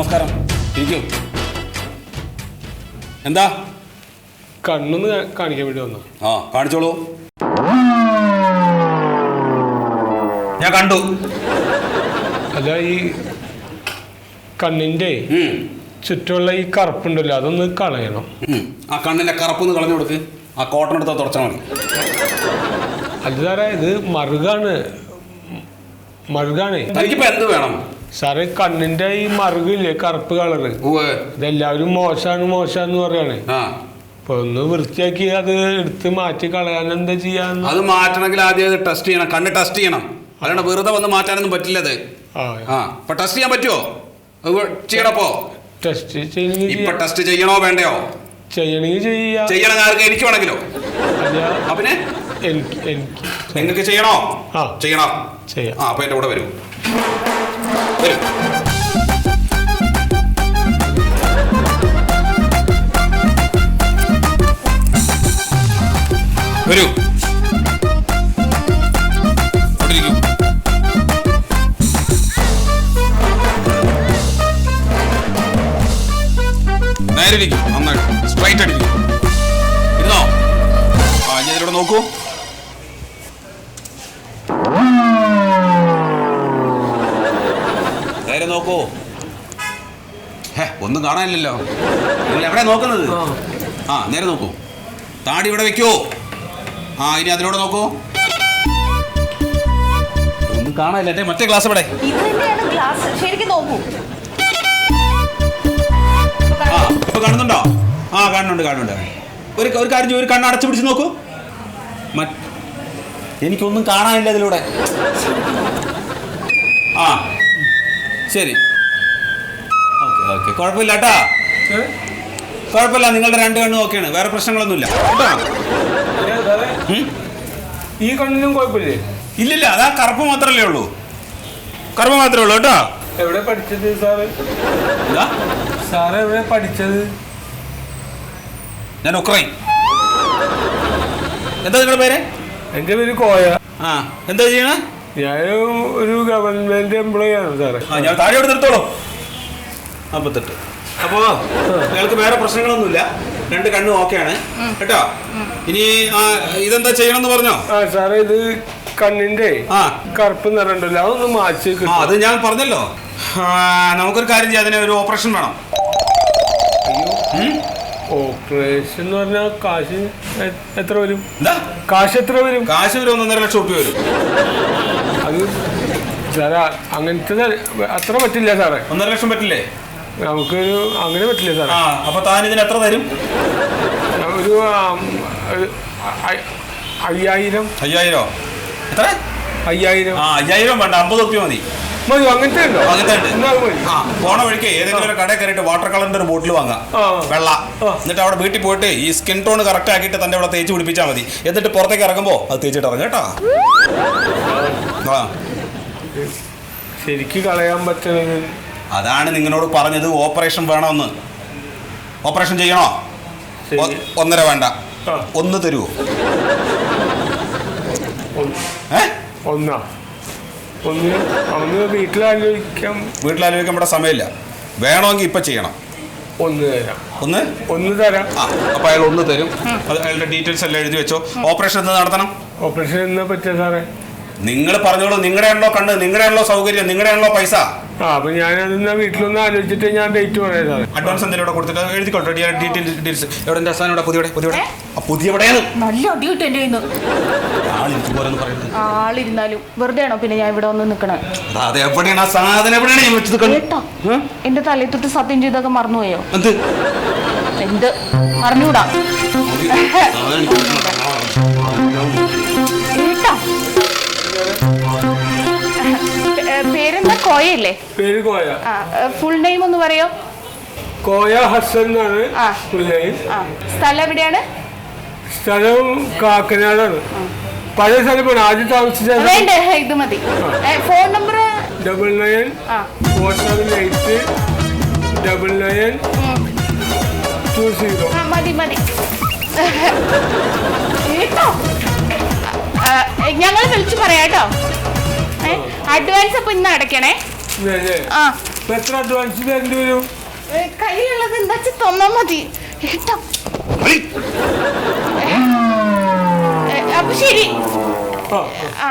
നമസ്കാരം. ഇരിക്കൂ. എന്താ? കണ്ണൊന്ന് കാണിക്കാൻ വേണ്ടി വന്നു. ആ, കാണിച്ചോളൂ. ഞാൻ കണ്ടു. അല്ല, ഈ കണ്ണിന്റെ ചുറ്റുമുള്ള ഈ കറുപ്പുണ്ടല്ലോ, അതൊന്ന് കളയണം. ആ കണ്ണിന്റെ കറുപ്പൊന്ന് കളഞ്ഞു കൊടുക്ക്. ആ കോട്ടൺ എടുത്താൽ തുടച്ചാൽ മതി. അത് സാറേ, ഇത് മറുകാണ്. എനിക്കിപ്പോ എന്ത് വേണം സാറേ? കണ്ണിന്റെ ഈ മറുകില്ലേ, കറുപ്പ് കളറ്, ഇതെല്ലാവരും മോശാന്ന് പറയാണ്. അപ്പൊ ഒന്ന് വൃത്തിയാക്കി അത് എടുത്ത് മാറ്റി കളയാൻ എന്താ ചെയ്യാന്ന്? അത് മാറ്റണമെങ്കിൽ ആദ്യം അത് ടെസ്റ്റ് ചെയ്യണം. കണ്ണ് ടെസ്റ്റ് ചെയ്യണം. അല്ലാണ്ട് വെറുതെ വന്ന് മാറ്റാനൊന്നും പറ്റില്ല. അത് അപ്പൊ ടെസ്റ്റ് ചെയ്യാൻ പറ്റുമോ? ചെയ്യണപ്പോ ടെസ്റ്റ് ചെയ്യണോ വേണ്ടയോ? ചെയ്യണമെങ്കിൽ ചെയ്യണം. ആർക്ക്? എനിക്ക് വേണമെങ്കിലോ? പിന്നെ നിങ്ങൾക്ക് ചെയ്യണോ? ചെയ്യണം. അപ്പൊ എന്റെ കൂടെ വരൂ. വരൂ. നേരെ ഇരിക്കും. നന്നായിട്ട് സ്ട്രൈറ്റ് അടിക്കും. ഇരുന്നോ? ഞാൻ ഇതിലൂടെ നോക്കൂ. നേരെ നോക്കൂ. ഒന്നും കാണാനില്ലല്ലോ. നിങ്ങൾ എവിടെ നോക്കുന്നത്? നേരെ നോക്കൂ. താടി ഇവിടെ വെക്കൂ. ഇനി അതിലൂടെ നോക്കൂ. ഒന്നും കാണാനില്ല. മറ്റേ ഗ്ലാസ് ഇവിടെ. ഇപ്പൊ കാണുന്നുണ്ടോ? കാണുന്നുണ്ട്. ഒരു കാര്യം, ഒരു കണ്ണ് അടച്ചു പിടിച്ച് നോക്കൂ. എനിക്കൊന്നും കാണാനില്ല ഇതിലൂടെ. ശരി, ഓക്കെ. കുഴപ്പമില്ല കേട്ടാ. കുഴപ്പമില്ല. നിങ്ങളുടെ രണ്ട് കണ്ണും ഓക്കെയാണ്. വേറെ പ്രശ്നങ്ങളൊന്നുമില്ല. ഈ കണ്ണിനും കുഴപ്പമില്ലേ? ഇല്ലില്ല. അതാ കറുപ്പ് മാത്രമല്ലേ ഉള്ളൂ. കേട്ടോ. എവിടെ പഠിച്ചത് സാറ്? സാറ് എവിടെ പഠിച്ചത്? ഞാൻ ഉക്രൈൻ. എന്താ നിങ്ങളുടെ പേര്? എന്റെ പേര് കോയ. എന്താ ചെയ്യണ? ഞാൻ ഒരു ഗവൺമെന്റ് എംപ്ലോയി ആണ് സാറേ. ഞാൻ താഴെ നിർത്തോളൂ. 48. അപ്പോ നിങ്ങൾക്ക് വേറെ പ്രശ്നങ്ങളൊന്നുമില്ല. രണ്ട് കണ്ണും ഓക്കെയാണ് കേട്ടോ. ഇനി ഇതെന്താ ചെയ്യണമെന്ന് പറഞ്ഞോ? സാറേ, ഇത് കണ്ണിന്റെ കറുപ്പ് നിറണ്ടല്ലോ, അതൊന്ന് മാറ്റി. അത് ഞാൻ പറഞ്ഞല്ലോ. നമുക്കൊരു കാര്യം ചെയ്യാം. അതിന് ഒരു ഓപ്പറേഷൻ വേണം. ഓപ്പറേഷൻ എന്ന് പറഞ്ഞാൽ കാശ് എത്ര വരും? കാശ് ഒരു 1.5 ലക്ഷം രൂപ വരും. അത് സാറേ, അങ്ങനത്തെ അത്ര പറ്റില്ല സാറേ. 1.5 ലക്ഷം പറ്റില്ലേ? നമുക്കൊരു അങ്ങനെ പറ്റില്ല സാറേ. അപ്പൊ താൻ ഇതിന് എത്ര തരും? ഒരു 5000. 5000? എത്ര? 5000. 5000 വേണ്ട, 50 രൂപ മതി. അങ്ങനത്തെ ഉണ്ടോ? പോണ വഴിക്ക് ഏതെങ്കിലും ഒരു കടയിൽ കയറിയിട്ട് വാട്ടർ കളറിന്റെ ഒരു ബോട്ടിൽ വാങ്ങാം, വെള്ള. എന്നിട്ട് അവിടെ വീട്ടിൽ പോയിട്ട് ഈ സ്കിൻ ടോൺ കറക്റ്റ് ആക്കിയിട്ട് തന്റെ അവിടെ തേച്ച് പിടിപ്പിച്ചാൽ മതി. എന്നിട്ട് പുറത്തേക്ക് ഇറങ്ങുമ്പോ അത് തേച്ചിട്ട് ഇറങ്ങും കേട്ടോ. ശരിക്ക് കളയാൻ പറ്റുന്നത് അതാണ് നിങ്ങളോട് പറഞ്ഞത്. ഓപ്പറേഷൻ വേണമെന്ന്. ഓപ്പറേഷൻ ചെയ്യണോ? 1.5 വേണ്ട, 1 തരുമോ? വീട്ടിലാലോചിക്കാൻ ഇവിടെ സമയമില്ല. വേണമെങ്കിൽ ഇപ്പൊ ചെയ്യണം. 1 തരാം. അപ്പൊ അയാൾ 1 തരും. അയാളുടെ ഡീറ്റെയിൽസ് എല്ലാം എഴുതി വെച്ചോ. ഓപ്പറേഷൻ എന്ന് നടത്തണം. ഓപ്പറേഷൻ എന്നാ പറ്റിയ സാറേ? നിങ്ങൾ പറഞ്ഞോളൂ. നിങ്ങളുടെയാണല്ലോ കണ്ണ്, നിങ്ങളുടെയാണല്ലോ സൗകര്യം, നിങ്ങളുടെയാണല്ലോ പൈസ. അപ്പൊ ഞാനതെന്നാ വീട്ടിലൊന്ന് ആലോചിച്ചിട്ട് ഞാൻ ഡേറ്റ് പറയാം സാറേ. അഡ്വാൻസ് എന്തെങ്കിലും കൊടുത്തിട്ട് എഴുതിക്കോട്ടെ. ഡീറ്റെയിൽസ് എവിടെ? എന്റെ അവസാനം പുതിയ ആളിരുന്നാലും വെറുതെ ആണോ പിന്നെ ഞാൻ ഇവിടെ വന്ന് നിക്കണേ? അതെവിടെയാണ് ആ സാധനം? എവിടെയാണ് ഞാൻ വെച്ചത്? എന്റെ തലയിൽ തൊട്ട് സത്യം ചെയ്തൊക്കെ മറന്നുപോയോ? എന്ത് അറിഞ്ഞൂടാ? പേരെന്താ? കോയല്ലേ? പേര് കോയ. ഫുൾ നെയിം ഒന്ന് പറയോ? കോയ ഹസൻ എന്നാണ് ഫുൾ നെയിം. സ്ഥലം എവിടെയാണ്? സ്ഥലം കാക്കനാടാണ്. പഴയ സ്ഥലമാണ്. ആദ്യം താമസിച്ച ഇത് മതി. Phone number 99489920. മതി. ഞങ്ങൾ വിളിച്ചു പറയാട്ടോ. അഡ്വാൻസ് അപ്പൊ ഇന്ന് അടയ്ക്കണേ. എത്ര അഡ്വാൻസ് തരേണ്ടി വരും? കയ്യിലുള്ളത് എന്താ വെച്ചാൽ തന്നാ മതി കേട്ടോ. അപ്പൊ ശരി. ആ ആ